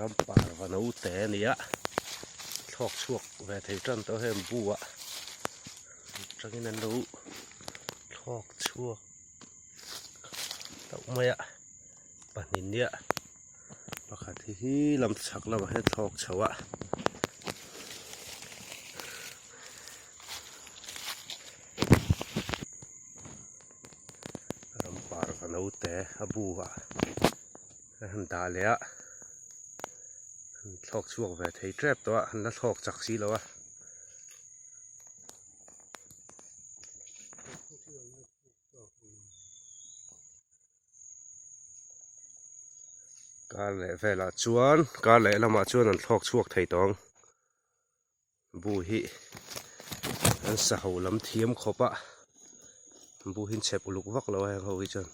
ram par và nấu té nía thọc chuộc về thấy trần tao hem bùa trăng cái nấu thọc chuộc tao mày ạ bản nhìn nía và khá thì làm chắc là hết thọc cháu ạ ram par và nấu té bùa hắn ta lẽ thọc chuộc về thấy trép đó nó thọc chắc xí đâu á cá lẽ về là chuan cá lẽ là mà chuan ăn thọc chuộc thấy tông bùi hi ăn sầu lắm thiếm khop á bùi hin chẹp lục vắc lâu hàng hầu chân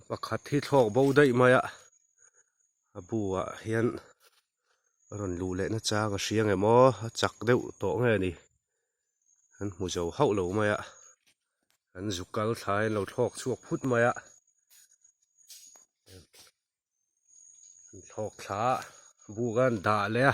và khát thì thọc bầu đây mày ạ bùa hiền rồi lù lệ nó cha cái xiang em mò chặt đeo tổ nghe nè hắn mù dầu hậu lâu mày ạ hắn dục cá thái lâu thọc chuộc phút mày ạ thọc thả bùa gan đá lẹ